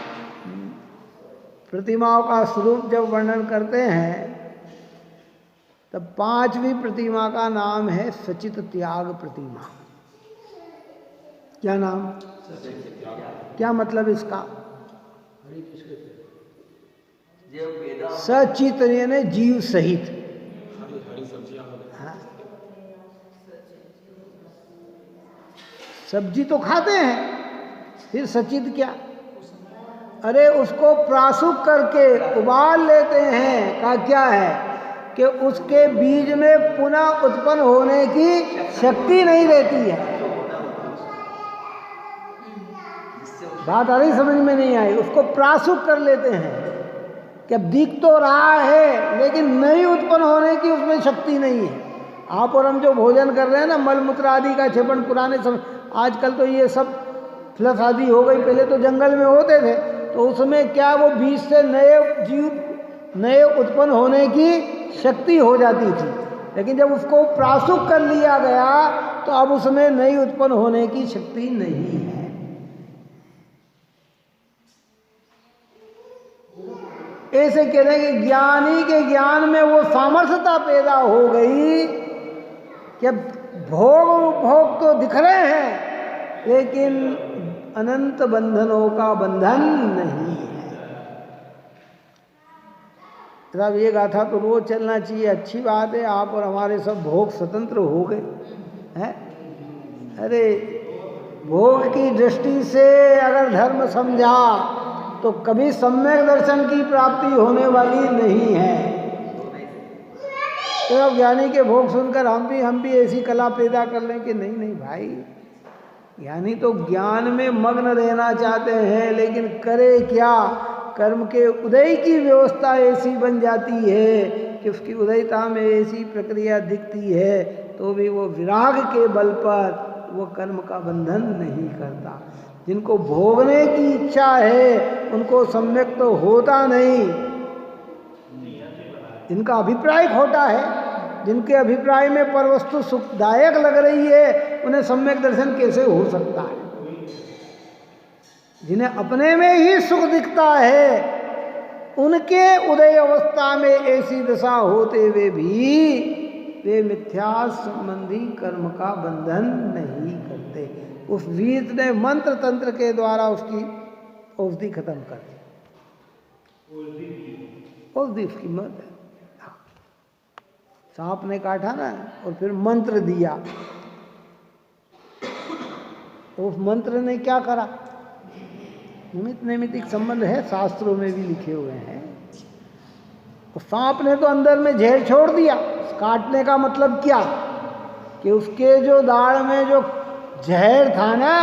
प्रतिमाओं का स्वरूप जब वर्णन करते हैं तब 5वीं प्रतिमा का नाम है सचित त्याग प्रतिमा। क्या नाम? क्या मतलब इसका? सचित यानी जीव सहित। हाँ। सब्जी तो खाते हैं, फिर सचित क्या? अरे उसको प्रासुक करके उबाल लेते हैं। का क्या है कि उसके बीज में पुनः उत्पन्न होने की शक्ति नहीं रहती है। बात आ रही? समझ में नहीं आई? उसको प्रासुक कर लेते हैं कि अब दिख तो रहा है लेकिन नई उत्पन्न होने की उसमें शक्ति नहीं है। आप और हम जो भोजन कर रहे हैं ना, मलमूत्र आदि का क्षेपण पुराने समय, आजकल तो ये सब फ्लस आदि हो गई, पहले तो जंगल में होते थे, तो उसमें क्या वो बीज से नए जीव नए उत्पन्न होने की शक्ति हो जाती थी। लेकिन जब उसको प्रासुक कर लिया गया तो अब उसमें नई उत्पन्न होने की शक्ति नहीं है। ऐसे कह रहे हैं कि ज्ञानी के ज्ञान में वो सामर्थ्यता पैदा हो गई कि अब भोग और उपभोग तो दिख रहे हैं लेकिन अनंत बंधनों का बंधन नहीं है। साहब ये गाथा तो रोज चलना चाहिए, अच्छी बात है। आप और हमारे सब भोग स्वतंत्र हो गए हैं। अरे भोग की दृष्टि से अगर धर्म समझा तो कभी सम्यक दर्शन की प्राप्ति होने वाली नहीं है। तो अब ज्ञानी के भोग सुनकर हम भी ऐसी कला पैदा कर लें कि नहीं नहीं भाई, ज्ञानी तो ज्ञान में मग्न रहना चाहते हैं, लेकिन करे क्या? कर्म के उदय की व्यवस्था ऐसी बन जाती है कि उसकी उदयता में ऐसी प्रक्रिया दिखती है तो भी वो विराग के बल पर वो कर्म का बंधन नहीं करता। जिनको भोगने की इच्छा है उनको सम्यक तो होता नहीं, जिनका अभिप्राय खोटा है, जिनके अभिप्राय में परवस्तु सुखदायक लग रही है, उन्हें सम्यक दर्शन कैसे हो सकता है? जिन्हें अपने में ही सुख दिखता है उनके उदय अवस्था में ऐसी दशा होते हुए भी वे मिथ्या संबंधी कर्म का बंधन नहीं करते। उस वीर ने मंत्र तंत्र के द्वारा उसकी औषधि खत्म कर दी। औषधि उसकी मत है। सांप ने काटा ना और फिर मंत्र दिया, तो उस मंत्र ने क्या करा? निमित्त नैमित्तिक संबंध है, शास्त्रों में भी लिखे हुए हैं। तो सांप ने तो अंदर में जहर छोड़ दिया। काटने का मतलब क्या कि उसके जो दाढ़ में जो जहर था ना,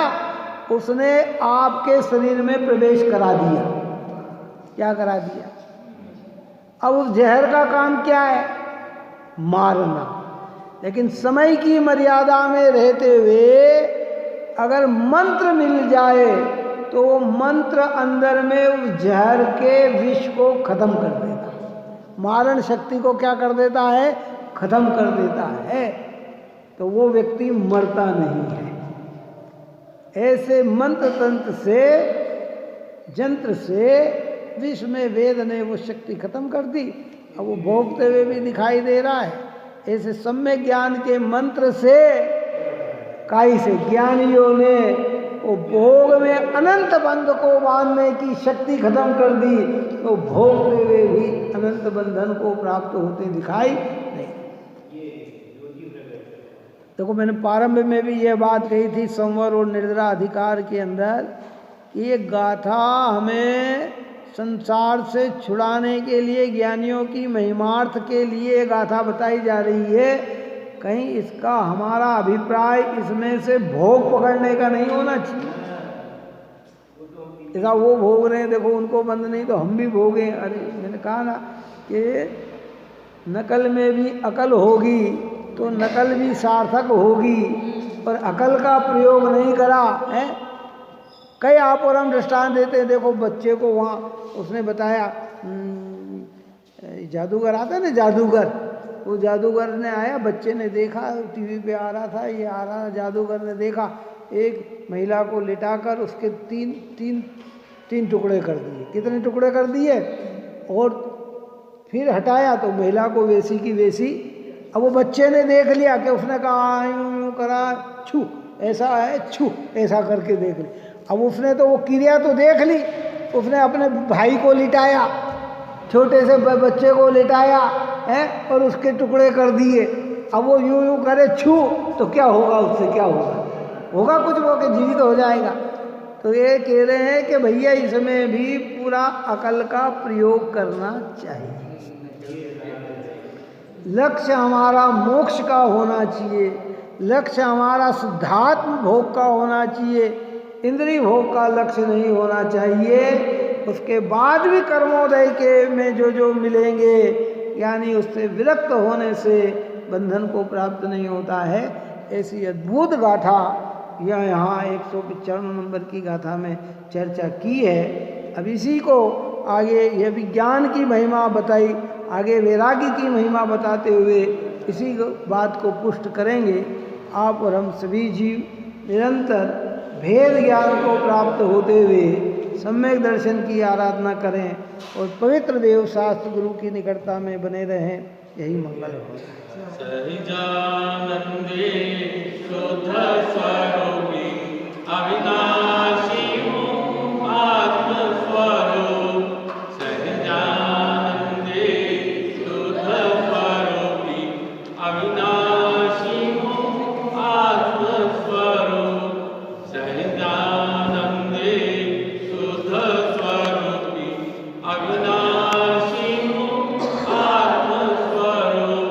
उसने आपके शरीर में प्रवेश करा दिया। क्या करा दिया? अब उस जहर का काम क्या है? मारना। लेकिन समय की मर्यादा में रहते हुए अगर मंत्र मिल जाए तो वो मंत्र अंदर में उस जहर के विष को खत्म कर देता है, मारण शक्ति को क्या कर देता है? खत्म कर देता है। तो वो व्यक्ति मरता नहीं है। ऐसे मंत्र तंत्र से, जंत्र से विष में वेद ने वो शक्ति खत्म कर दी। अब वो भोगते हुए भी दिखाई दे रहा है। ऐसे सम्यक ज्ञान के मंत्र से, काई से ज्ञानियों ने वो भोग में अनंत बंध को बांधने की शक्ति खत्म कर दी, तो भोगते हुए भी अनंत बंधन को प्राप्त होते दिखाई नहीं। देखो मैंने प्रारंभ में भी यह बात कही थी संवर और निर्जरा अधिकार के अंदर, कि ये गाथा हमें संसार से छुड़ाने के लिए, ज्ञानियों की महिमार्थ के लिए गाथा बताई जा रही है। कहीं इसका हमारा अभिप्राय इसमें से भोग पकड़ने का नहीं होना चाहिए। ऐसा वो भोग रहे हैं, देखो उनको बंद नहीं तो हम भी भोगें। अरे मैंने कहा ना कि नकल में भी अकल होगी तो नकल भी सार्थक होगी, और अकल का प्रयोग नहीं करा है। कई आप और हम दृष्टांत देते हैं। देखो बच्चे को वहाँ उसने बताया, जादूगर आता है ना, जादूगर, वो जादूगर ने आया, बच्चे ने देखा, टीवी पे आ रहा था, ये आ रहा, जादूगर ने देखा, एक महिला को लिटाकर उसके तीन टुकड़े कर दिए। कितने टुकड़े कर दिए? और फिर हटाया तो महिला को वैसी की वैसी। अब वो बच्चे ने देख लिया कि उसने कहा यूं यूं करा, छू ऐसा है, छू ऐसा करके देख ली। अब उसने तो वो क्रिया तो देख ली, उसने अपने भाई को लिटाया, छोटे से बच्चे को लिटाया है, और उसके टुकड़े कर दिए। अब वो यूं यूं करे, छू, तो क्या होगा उससे? क्या होगा? होगा कुछ, वो कि जीवित हो जाएगा। तो ये कह रहे हैं कि भैया इसमें भी पूरा अकल का प्रयोग करना चाहिए। लक्ष्य हमारा मोक्ष का होना चाहिए, लक्ष्य हमारा शुद्धात्म भोग का होना चाहिए, इंद्रिय भोग का लक्ष्य नहीं होना चाहिए। उसके बाद भी कर्मोदय के में जो मिलेंगे, यानी उससे विरक्त होने से बंधन को प्राप्त नहीं होता है। ऐसी अद्भुत गाथा यह यहाँ 195 नंबर की गाथा में चर्चा की है। अब इसी को आगे यह विज्ञान की महिमा बताई, आगे वैराग्य की महिमा बताते हुए इसी बात को पुष्ट करेंगे। आप और हम सभी जीव निरंतर भेद ज्ञान को प्राप्त होते हुए सम्यक दर्शन की आराधना करें और पवित्र देव शास्त्र गुरु की निकटता में बने रहें। यही मंगल हो। सहजानंदे शुद्ध स्वरूपी अविनाशी आत्मस्वरूप, सहजानंदे शुद्ध स्वरूपी अविनाशी आत्मस्वरूप, सहजानंदे शुद्ध स्वरूपी अविनाशी आत्मस्वरूप,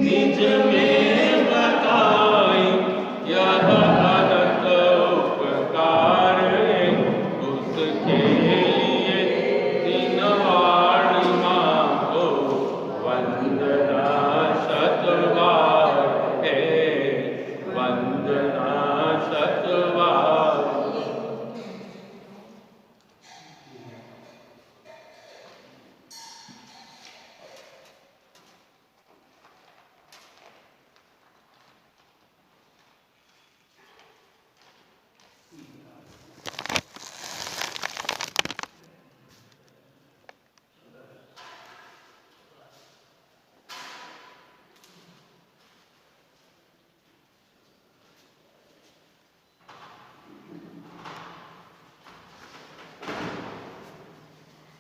निज में बताई यह अनंत उपकार, उसके लिए दीनवाणी मांगो वंदना शतवार है, वंदना शतवार।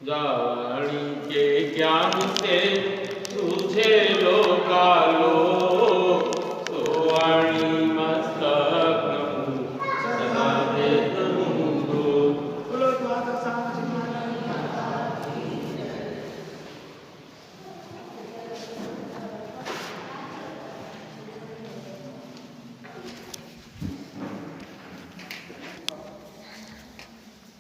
जानी के ज्ञान से तुझे